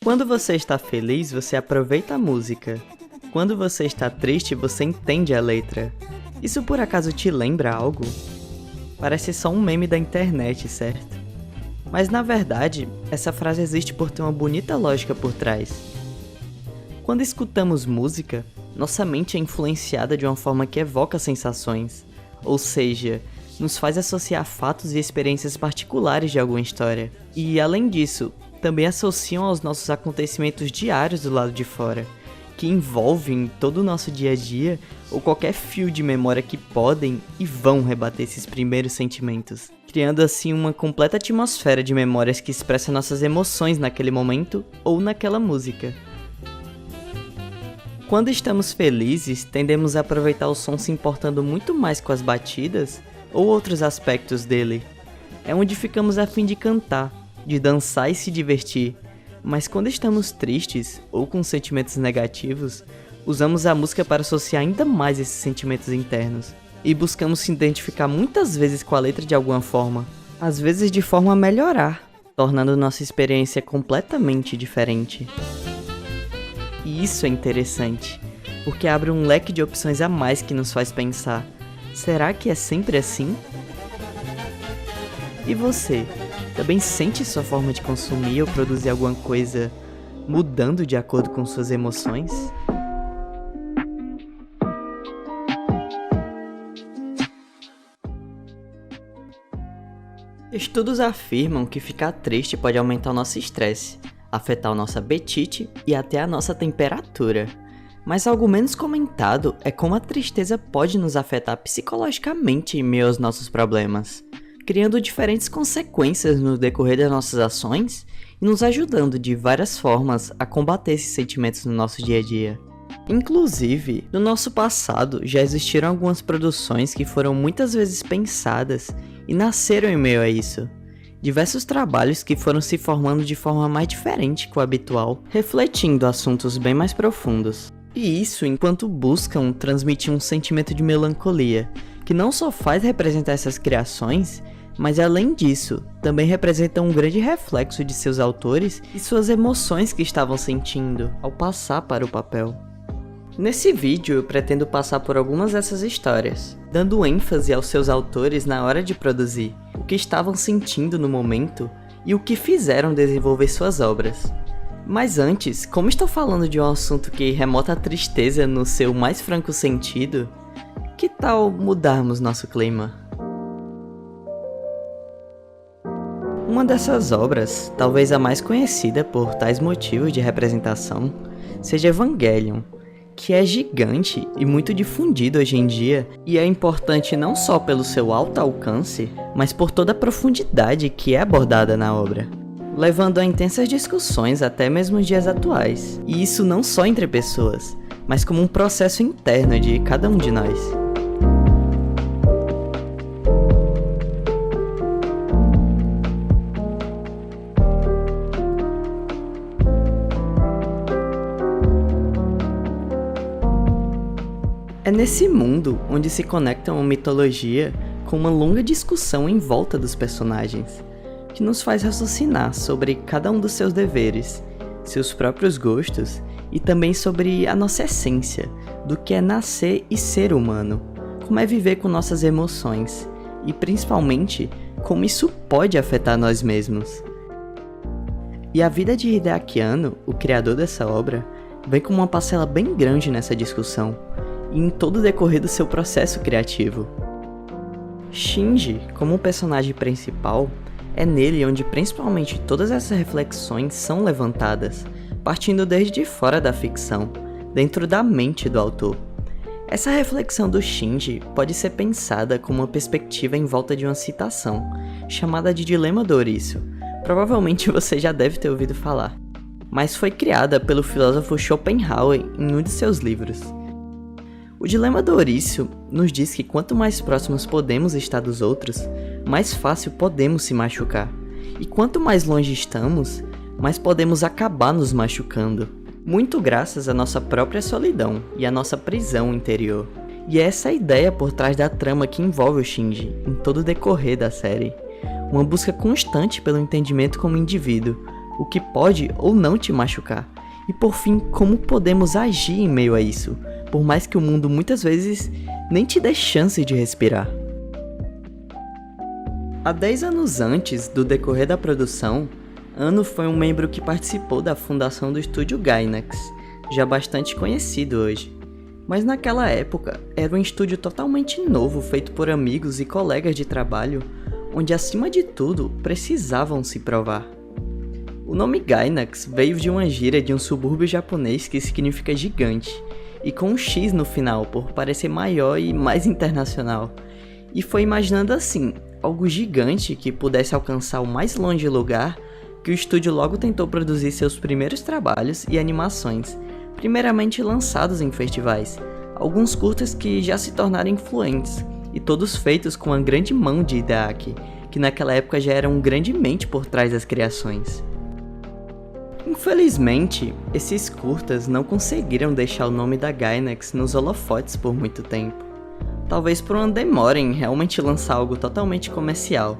Quando você está feliz, você aproveita a música. Quando você está triste, você entende a letra. Isso por acaso te lembra algo? Parece só um meme da internet, certo? Mas na verdade, essa frase existe por ter uma bonita lógica por trás. Quando escutamos música, nossa mente é influenciada de uma forma que evoca sensações, ou seja, nos faz associar fatos e experiências particulares de alguma história. E além disso, também associam aos nossos acontecimentos diários do lado de fora, que envolvem todo o nosso dia a dia ou qualquer fio de memória que podem e vão rebater esses primeiros sentimentos, criando assim uma completa atmosfera de memórias que expressa nossas emoções naquele momento ou naquela música. Quando estamos felizes, tendemos a aproveitar o som se importando muito mais com as batidas ou outros aspectos dele. É onde ficamos a fim de cantar, de dançar e se divertir. Mas quando estamos tristes ou com sentimentos negativos, usamos a música para associar ainda mais esses sentimentos internos. E buscamos se identificar muitas vezes com a letra de alguma forma, às vezes de forma a melhorar, tornando nossa experiência completamente diferente. E isso é interessante, porque abre um leque de opções a mais que nos faz pensar, será que é sempre assim? E você, também sente sua forma de consumir ou produzir alguma coisa mudando de acordo com suas emoções? Estudos afirmam que ficar triste pode aumentar o nosso estresse, afetar o nosso apetite e até a nossa temperatura. Mas algo menos comentado é como a tristeza pode nos afetar psicologicamente em meio aos nossos problemas, criando diferentes consequências no decorrer das nossas ações e nos ajudando de várias formas a combater esses sentimentos no nosso dia a dia. Inclusive, no nosso passado já existiram algumas produções que foram muitas vezes pensadas e nasceram em meio a isso. Diversos trabalhos que foram se formando de forma mais diferente que o habitual, refletindo assuntos bem mais profundos. E isso enquanto buscam transmitir um sentimento de melancolia, que não só faz representar essas criações, mas além disso, também representa um grande reflexo de seus autores e suas emoções que estavam sentindo ao passar para o papel. Nesse vídeo eu pretendo passar por algumas dessas histórias, dando ênfase aos seus autores na hora de produzir, o que estavam sentindo no momento e o que fizeram desenvolver suas obras. Mas antes, como estou falando de um assunto que remota a tristeza no seu mais franco sentido, que tal mudarmos nosso clima? Uma dessas obras, talvez a mais conhecida por tais motivos de representação, seja Evangelion, que é gigante e muito difundido hoje em dia, e é importante não só pelo seu alto alcance, mas por toda a profundidade que é abordada na obra, levando a intensas discussões até mesmo nos dias atuais, e isso não só entre pessoas, mas como um processo interno de cada um de nós. É nesse mundo onde se conecta uma mitologia com uma longa discussão em volta dos personagens, que nos faz raciocinar sobre cada um dos seus deveres, seus próprios gostos e também sobre a nossa essência, do que é nascer e ser humano, como é viver com nossas emoções e principalmente como isso pode afetar nós mesmos. E a vida de Hideaki Anno, o criador dessa obra, vem com uma parcela bem grande nessa discussão, e em todo o decorrer do seu processo criativo. Shinji, como um personagem principal, é nele onde principalmente todas essas reflexões são levantadas, partindo desde fora da ficção, dentro da mente do autor. Essa reflexão do Shinji pode ser pensada como uma perspectiva em volta de uma citação, chamada de Dilema do Ouriço. Provavelmente você já deve ter ouvido falar, mas foi criada pelo filósofo Schopenhauer em um de seus livros. O Dilema do Ouriço nos diz que quanto mais próximos podemos estar dos outros, mais fácil podemos se machucar. E quanto mais longe estamos, mais podemos acabar nos machucando. Muito graças à nossa própria solidão e à nossa prisão interior. E é essa a ideia por trás da trama que envolve o Shinji em todo o decorrer da série. Uma busca constante pelo entendimento como indivíduo, o que pode ou não te machucar, e por fim, como podemos agir em meio a isso, por mais que o mundo muitas vezes nem te dê chance de respirar. Há 10 anos antes do decorrer da produção, Anno foi um membro que participou da fundação do estúdio Gainax, já bastante conhecido hoje. Mas naquela época, era um estúdio totalmente novo feito por amigos e colegas de trabalho, onde acima de tudo, precisavam se provar. O nome Gainax veio de uma gíria de um subúrbio japonês que significa gigante, e com um X no final por parecer maior e mais internacional. E foi imaginando assim, algo gigante que pudesse alcançar o mais longe lugar, que o estúdio logo tentou produzir seus primeiros trabalhos e animações, primeiramente lançados em festivais, alguns curtas que já se tornaram influentes, e todos feitos com a grande mão de Hideaki, que naquela época já era um grande mente por trás das criações. Infelizmente, esses curtas não conseguiram deixar o nome da Gainax nos holofotes por muito tempo, talvez por uma demora em realmente lançar algo totalmente comercial.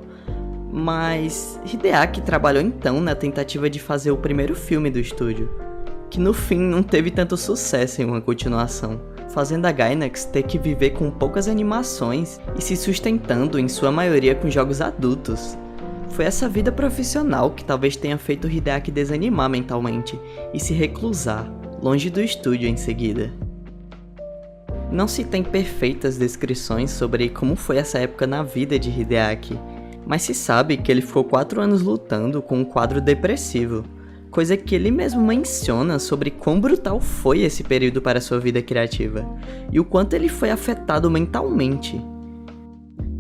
Mas Hideaki trabalhou então na tentativa de fazer o primeiro filme do estúdio, que no fim não teve tanto sucesso em uma continuação, fazendo a Gainax ter que viver com poucas animações e se sustentando em sua maioria com jogos adultos. Foi essa vida profissional que talvez tenha feito Hideaki desanimar mentalmente e se reclusar, longe do estúdio em seguida. Não se tem perfeitas descrições sobre como foi essa época na vida de Hideaki, mas se sabe que ele ficou 4 anos lutando com um quadro depressivo, coisa que ele mesmo menciona sobre quão brutal foi esse período para sua vida criativa, e o quanto ele foi afetado mentalmente.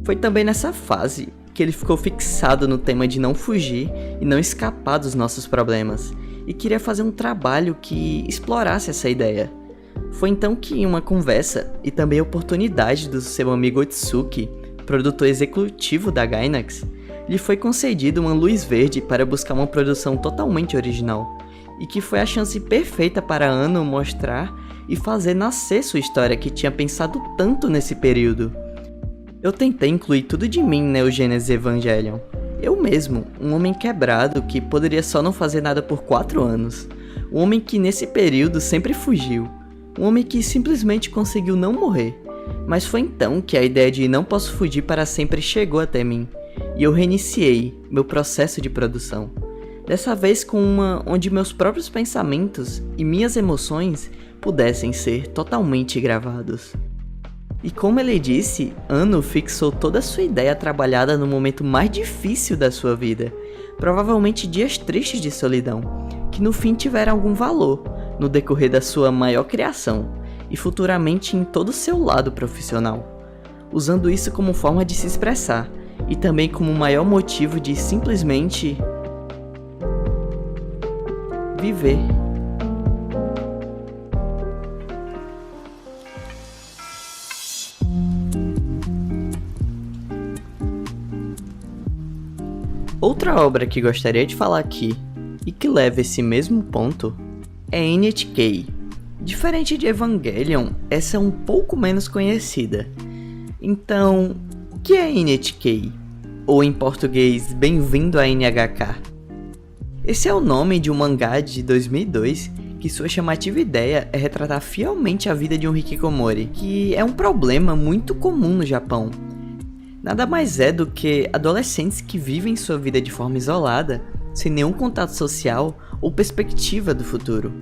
Foi também nessa fase que ele ficou fixado no tema de não fugir e não escapar dos nossos problemas, e queria fazer um trabalho que explorasse essa ideia. Foi então que, em uma conversa e também oportunidade do seu amigo Otsuki, produtor executivo da Gainax, lhe foi concedido uma luz verde para buscar uma produção totalmente original, e que foi a chance perfeita para Anno mostrar e fazer nascer sua história que tinha pensado tanto nesse período. Eu tentei incluir tudo de mim em Neo Genesis Evangelion. Eu mesmo, um homem quebrado que poderia só não fazer nada por 4 anos, um homem que nesse período sempre fugiu, um homem que simplesmente conseguiu não morrer. Mas foi então que a ideia de não posso fugir para sempre chegou até mim, e eu reiniciei meu processo de produção. Dessa vez com uma onde meus próprios pensamentos e minhas emoções pudessem ser totalmente gravados. E como ele disse, Anno fixou toda a sua ideia trabalhada no momento mais difícil da sua vida, provavelmente dias tristes de solidão, que no fim tiveram algum valor no decorrer da sua maior criação, e futuramente em todo o seu lado profissional, usando isso como forma de se expressar, e também como maior motivo de simplesmente viver. Outra obra que gostaria de falar aqui, e que leva esse mesmo ponto, é NHK. Diferente de Evangelion, essa é um pouco menos conhecida. Então, o que é NHK? Ou em português, Bem-vindo a NHK? Esse é o nome de um mangá de 2002 que sua chamativa ideia é retratar fielmente a vida de um hikikomori, que é um problema muito comum no Japão. Nada mais é do que adolescentes que vivem sua vida de forma isolada, sem nenhum contato social ou perspectiva do futuro.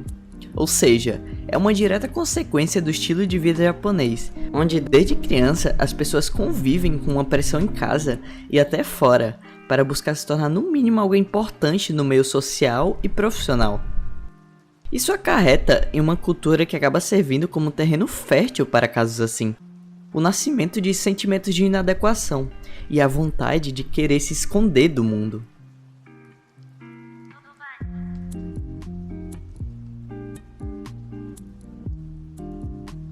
Ou seja, é uma direta consequência do estilo de vida japonês, onde desde criança as pessoas convivem com uma pressão em casa e até fora, para buscar se tornar no mínimo algo importante no meio social e profissional. Isso acarreta em uma cultura que acaba servindo como terreno fértil para casos assim. O nascimento de sentimentos de inadequação e a vontade de querer se esconder do mundo.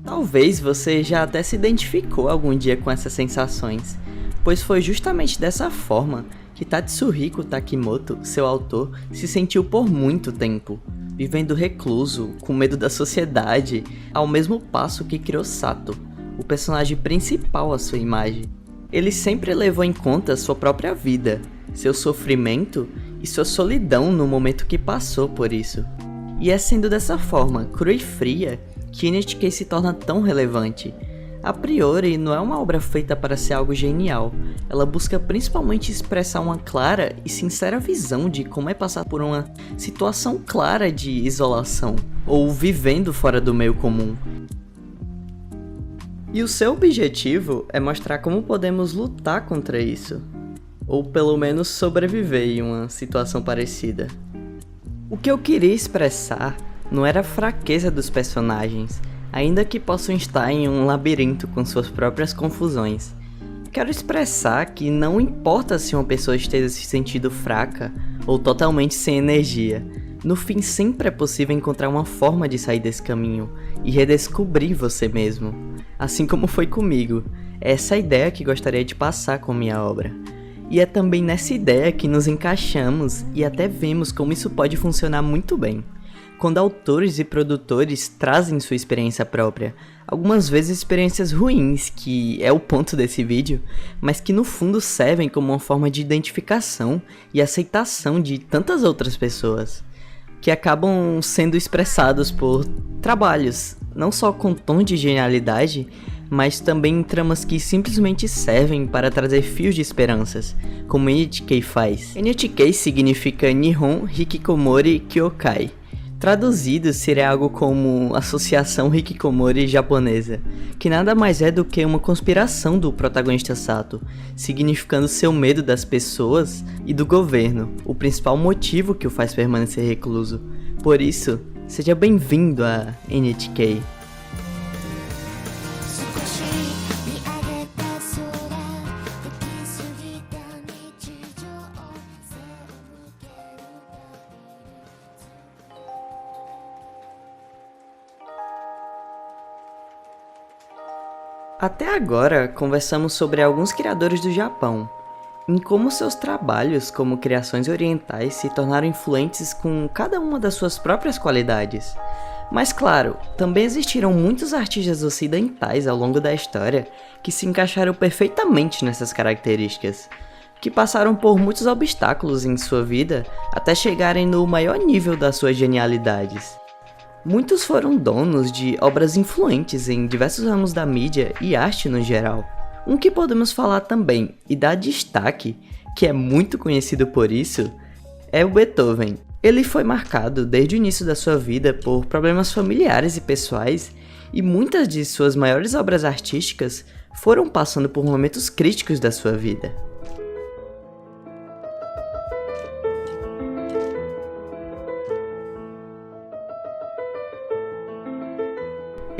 Talvez você já até se identificou algum dia com essas sensações, pois foi justamente dessa forma que Tatsuhiko Takimoto, seu autor, se sentiu por muito tempo, vivendo recluso, com medo da sociedade, ao mesmo passo que criou Sato, o personagem principal à sua imagem. Ele sempre levou em conta sua própria vida, seu sofrimento e sua solidão no momento que passou por isso. E é sendo dessa forma, crua e fria, que NHK se torna tão relevante. A priori, não é uma obra feita para ser algo genial, ela busca principalmente expressar uma clara e sincera visão de como é passar por uma situação clara de isolação, ou vivendo fora do meio comum. E o seu objetivo é mostrar como podemos lutar contra isso, ou pelo menos sobreviver em uma situação parecida. O que eu queria expressar não era a fraqueza dos personagens, ainda que possam estar em um labirinto com suas próprias confusões. Quero expressar que não importa se uma pessoa esteja se sentindo fraca ou totalmente sem energia, no fim sempre é possível encontrar uma forma de sair desse caminho e redescobrir você mesmo, assim como foi comigo. É essa ideia que gostaria de passar com minha obra. E é também nessa ideia que nos encaixamos e até vemos como isso pode funcionar muito bem. Quando autores e produtores trazem sua experiência própria, algumas vezes experiências ruins, que é o ponto desse vídeo, mas que no fundo servem como uma forma de identificação e aceitação de tantas outras pessoas, que acabam sendo expressados por trabalhos, não só com tom de genialidade, mas também em tramas que simplesmente servem para trazer fios de esperanças, como NHK faz. NHK significa Nihon Hikikomori Kyokai. Traduzido seria algo como Associação Hikikomori Japonesa, que nada mais é do que uma conspiração do protagonista Sato, significando seu medo das pessoas e do governo, o principal motivo que o faz permanecer recluso. Por isso, seja bem-vindo a NHK. Até agora, conversamos sobre alguns criadores do Japão, em como seus trabalhos como criações orientais se tornaram influentes com cada uma das suas próprias qualidades. Mas claro, também existiram muitos artistas ocidentais ao longo da história que se encaixaram perfeitamente nessas características, que passaram por muitos obstáculos em sua vida até chegarem no maior nível das suas genialidades. Muitos foram donos de obras influentes em diversos ramos da mídia e arte no geral. Um que podemos falar também e dar destaque, que é muito conhecido por isso, é o Beethoven. Ele foi marcado desde o início da sua vida por problemas familiares e pessoais, e muitas de suas maiores obras artísticas foram passando por momentos críticos da sua vida.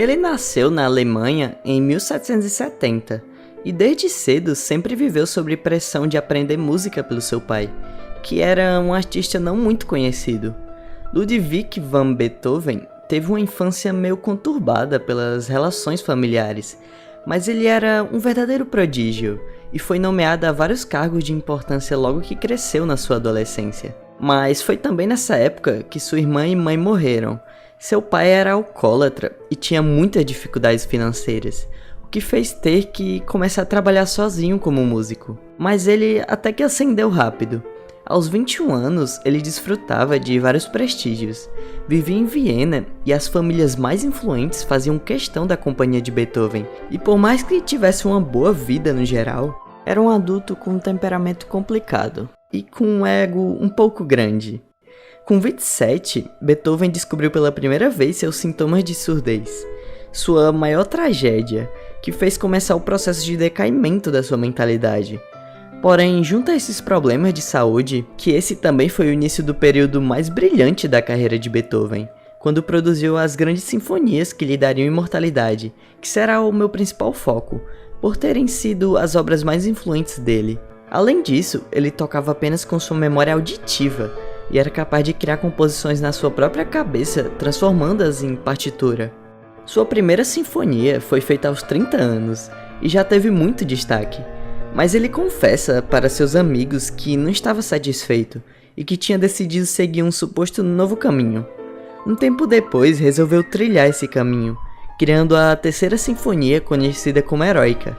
Ele nasceu na Alemanha em 1770 e desde cedo sempre viveu sob pressão de aprender música pelo seu pai, que era um artista não muito conhecido. Ludwig van Beethoven teve uma infância meio conturbada pelas relações familiares, mas ele era um verdadeiro prodígio e foi nomeado a vários cargos de importância logo que cresceu na sua adolescência. Mas foi também nessa época que sua irmã e mãe morreram. Seu pai era alcoólatra e tinha muitas dificuldades financeiras, o que fez ter que começar a trabalhar sozinho como músico. Mas ele até que ascendeu rápido. Aos 21 anos, ele desfrutava de vários prestígios. Vivia em Viena e as famílias mais influentes faziam questão da companhia de Beethoven. E por mais que tivesse uma boa vida no geral, era um adulto com um temperamento complicado e com um ego um pouco grande. Com 27, Beethoven descobriu pela primeira vez seus sintomas de surdez, sua maior tragédia, que fez começar o processo de decaimento da sua mentalidade. Porém, junto a esses problemas de saúde, que esse também foi o início do período mais brilhante da carreira de Beethoven, quando produziu as grandes sinfonias que lhe dariam imortalidade, que será o meu principal foco, por terem sido as obras mais influentes dele. Além disso, ele tocava apenas com sua memória auditiva, e era capaz de criar composições na sua própria cabeça, transformando-as em partitura. Sua primeira sinfonia foi feita aos 30 anos, e já teve muito destaque, mas ele confessa para seus amigos que não estava satisfeito, e que tinha decidido seguir um suposto novo caminho. Um tempo depois, resolveu trilhar esse caminho, criando a terceira sinfonia conhecida como Heroica.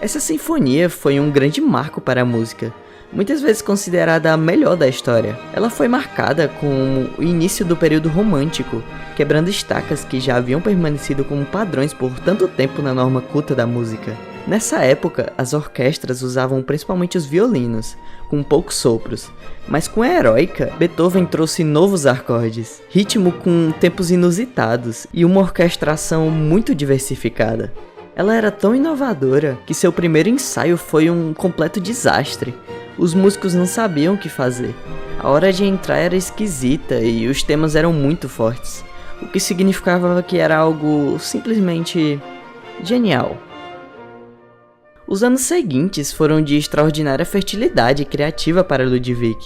Essa sinfonia foi um grande marco para a música, muitas vezes considerada a melhor da história. Ela foi marcada como o início do período romântico, quebrando estacas que já haviam permanecido como padrões por tanto tempo na norma culta da música. Nessa época, as orquestras usavam principalmente os violinos, com poucos sopros, mas com a Heroica, Beethoven trouxe novos acordes, ritmo com tempos inusitados e uma orquestração muito diversificada. Ela era tão inovadora que seu primeiro ensaio foi um completo desastre. Os músicos não sabiam o que fazer. A hora de entrar era esquisita e os temas eram muito fortes, o que significava que era algo simplesmente genial. Os anos seguintes foram de extraordinária fertilidade criativa para Ludwig.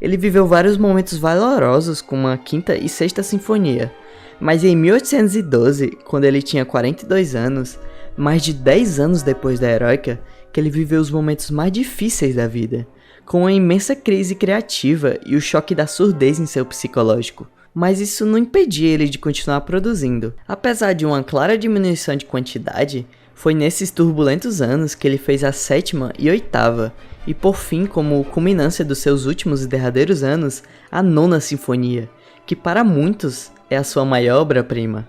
Ele viveu vários momentos valorosos com a quinta e sexta sinfonia, mas em 1812, quando ele tinha 42 anos, mais de 10 anos depois da Heroica, que ele viveu os momentos mais difíceis da vida, com uma imensa crise criativa e o choque da surdez em seu psicológico. Mas isso não impedia ele de continuar produzindo. Apesar de uma clara diminuição de quantidade, foi nesses turbulentos anos que ele fez a sétima e oitava, e por fim, como culminância dos seus últimos e derradeiros anos, a nona sinfonia, que para muitos é a sua maior obra-prima.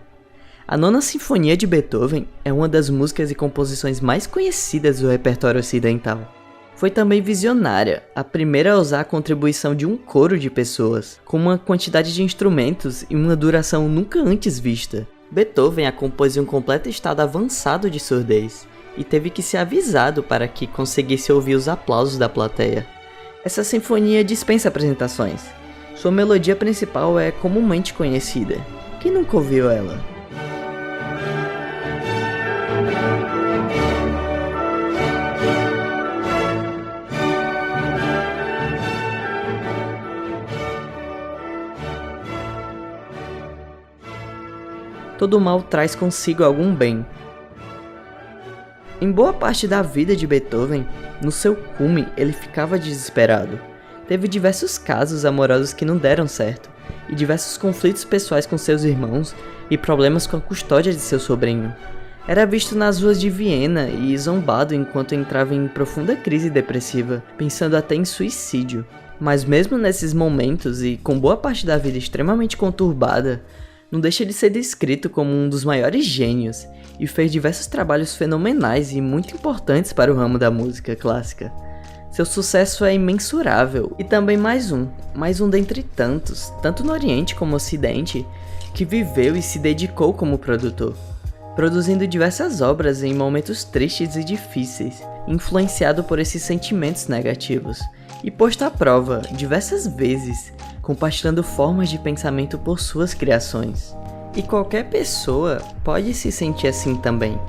A Nona Sinfonia de Beethoven é uma das músicas e composições mais conhecidas do repertório ocidental. Foi também visionária, a primeira a usar a contribuição de um coro de pessoas, com uma quantidade de instrumentos e uma duração nunca antes vista. Beethoven a compôs em um completo estado avançado de surdez, e teve que ser avisado para que conseguisse ouvir os aplausos da plateia. Essa sinfonia dispensa apresentações. Sua melodia principal é comumente conhecida. Quem nunca ouviu ela? Todo mal traz consigo algum bem. Em boa parte da vida de Beethoven, no seu cume, ele ficava desesperado. Teve diversos casos amorosos que não deram certo, e diversos conflitos pessoais com seus irmãos e problemas com a custódia de seu sobrinho. Era visto nas ruas de Viena e zombado enquanto entrava em profunda crise depressiva, pensando até em suicídio. Mas mesmo nesses momentos e com boa parte da vida extremamente conturbada, não deixa de ser descrito como um dos maiores gênios, e fez diversos trabalhos fenomenais e muito importantes para o ramo da música clássica. Seu sucesso é imensurável, e também mais um dentre tantos, tanto no Oriente como no Ocidente, que viveu e se dedicou como produtor, produzindo diversas obras em momentos tristes e difíceis, influenciado por esses sentimentos negativos, e posto à prova diversas vezes, compartilhando formas de pensamento por suas criações. E qualquer pessoa pode se sentir assim também.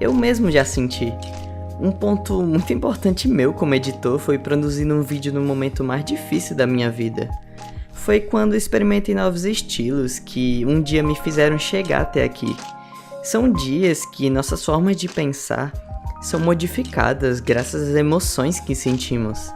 Eu mesmo já senti. Um ponto muito importante meu como editor foi produzir um vídeo no momento mais difícil da minha vida. Foi quando experimentei novos estilos que um dia me fizeram chegar até aqui. São dias que nossas formas de pensar são modificadas graças às emoções que sentimos.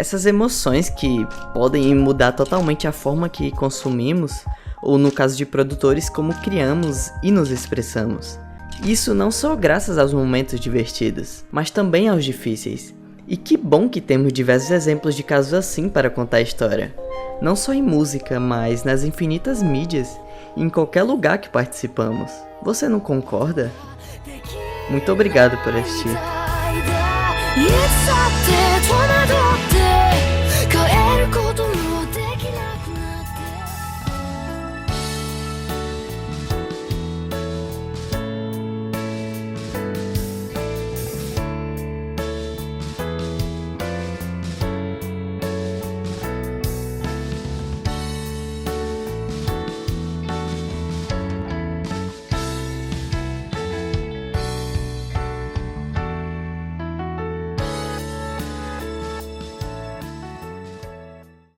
Essas emoções que podem mudar totalmente a forma que consumimos, ou no caso de produtores, como criamos e nos expressamos. Isso não só graças aos momentos divertidos, mas também aos difíceis. E que bom que temos diversos exemplos de casos assim para contar a história. Não só em música, mas nas infinitas mídias e em qualquer lugar que participamos. Você não concorda? Muito obrigado por assistir.